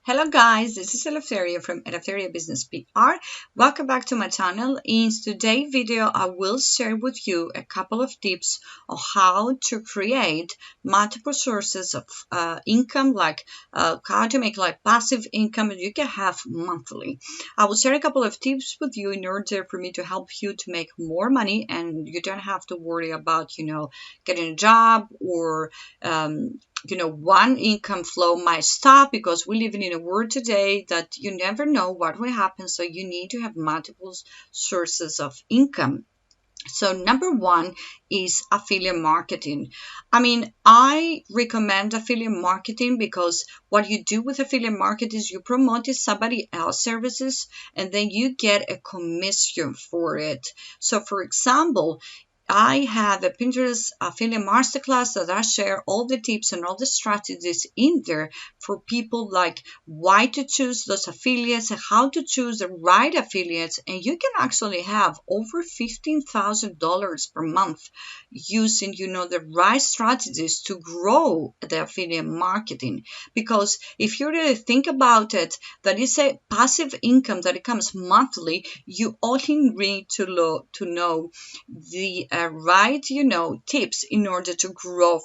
Hello guys, this is Eleftheria from Eleftheria Business PR. Welcome back to my channel. In today's video, I will share with you a couple of tips on how to create multiple sources of income, like how to make like passive income that you can have monthly. I will share a couple of tips with you in order for me to help you to make more money, and you don't have to worry about, getting a job or one income flow might stop, because we live in a world today that you never know what will happen. So you need to have multiple sources of income. So number one is affiliate marketing. I recommend affiliate marketing because what you do with affiliate marketing is you promote somebody else's services and then you get a commission for it. So for example, I have a Pinterest affiliate masterclass that I share all the tips and all the strategies in there for people, like why to choose those affiliates and how to choose the right affiliates. And you can actually have over $15,000 per month using, the right strategies to grow the affiliate marketing. Because if you really think about it, that is a passive income that it comes monthly. You only need to know the right tips in order to grow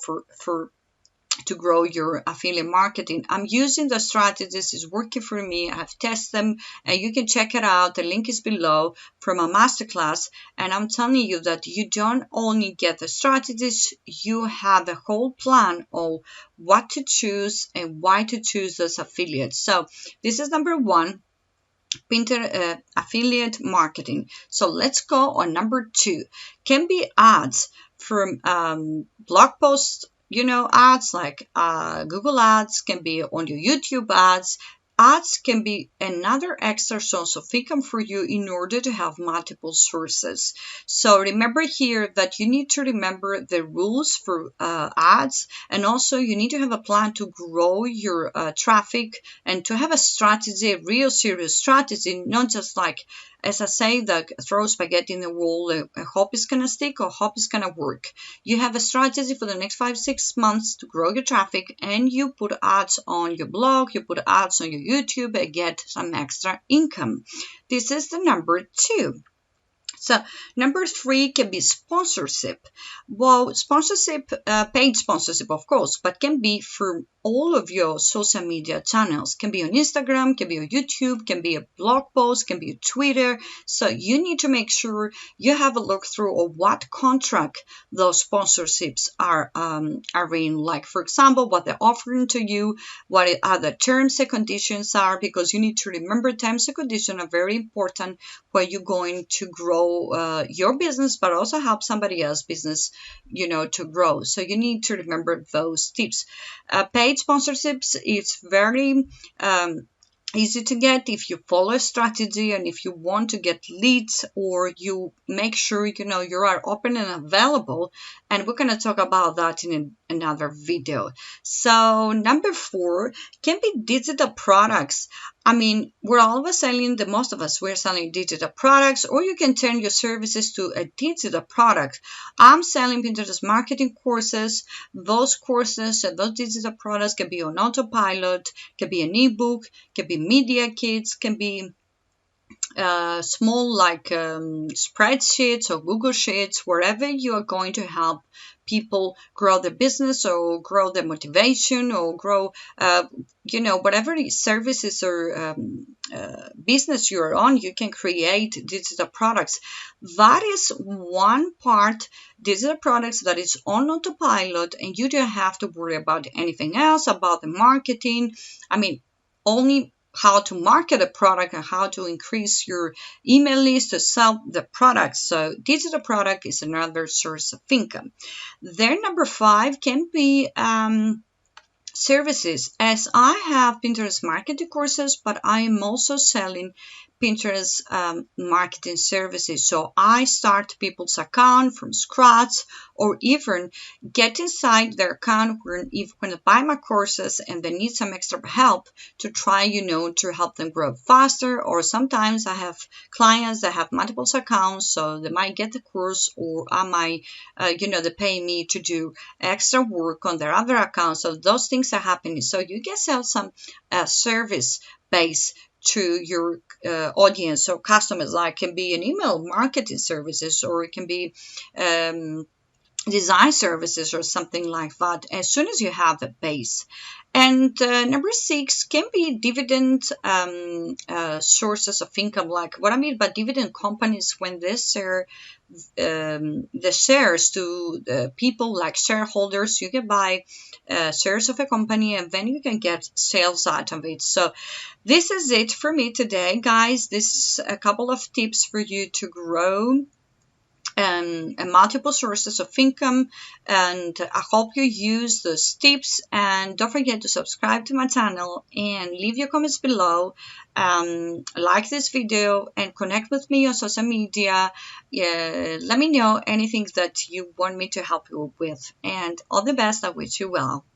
to grow your affiliate marketing. I'm using the strategies, it's working for me. I've tested them and you can check it out. The link is below from a masterclass. And I'm telling you that you don't only get the strategies, you have a whole plan of what to choose and why to choose those affiliates. So this is number one. Affiliate marketing. So let's go on number two. Can be ads from blog posts, ads like Google ads, can be on your YouTube ads. Ads can be another extra source of income for you in order to have multiple sources. So remember here that you need to remember the rules for ads, and also you need to have a plan to grow your traffic and to have a strategy, a real serious strategy, not just like, as I say, that throw spaghetti in the wall, hope it's going to stick or hope it's going to work. You have a strategy for the next 5-6 months to grow your traffic, and you put ads on your blog, you put ads on your YouTube and get some extra income. This is the number two. So number three can be sponsorship. Well, sponsorship, paid sponsorship, of course, but can be for all of your social media channels. Can be on Instagram, can be on YouTube, can be a blog post, can be a Twitter. So you need to make sure you have a look through of what contract those sponsorships are in. Like, for example, what they're offering to you, what other terms and conditions are, because you need to remember terms and conditions are very important when you're going to grow your business, but also help somebody else's business, to grow. So you need to remember those tips. Paid sponsorships, it's very easy to get if you follow a strategy and if you want to get leads, or you make sure you are open and available, and we're going to talk about that in another video. So number four can be digital products. We're always selling, most of us, we're selling digital products, or you can turn your services to a digital product. I'm selling Pinterest marketing courses. Those courses and those digital products can be on autopilot, can be an ebook, can be media kits, can be small like spreadsheets or Google Sheets, wherever you are going to help people grow their business or grow their motivation or grow, whatever services or business you're on, you can create digital products. That is one part, digital products, that is on autopilot, and you don't have to worry about anything else, about the marketing. Only how to market a product and how to increase your email list to sell the product. So digital product is another source of income. Then number five can be services. As I have Pinterest marketing courses, but I am also selling Pinterest marketing services. So I start people's account from scratch, or even get inside their account when they buy my courses and they need some extra help to try, to help them grow faster. Or sometimes I have clients that have multiple accounts, so they might get the course, or I might, they pay me to do extra work on their other accounts. So those things are happening. So you can sell some service base to your audience or customers. Like, can be an email marketing services, or it can be design services or something like that, as soon as you have a base. And number 6 can be dividend sources of income. Like, what I mean by dividend companies, when they share the shares to people like shareholders. You can buy shares of a company, and then you can get sales out of it. So this is it for me today, guys. This is a couple of tips for you to grow and multiple sources of income, and I hope you use those tips. And don't forget to subscribe to my channel and leave your comments below. Like this video and connect with me on social media. Let me know anything that you want me to help you with, and all the best. I wish you well.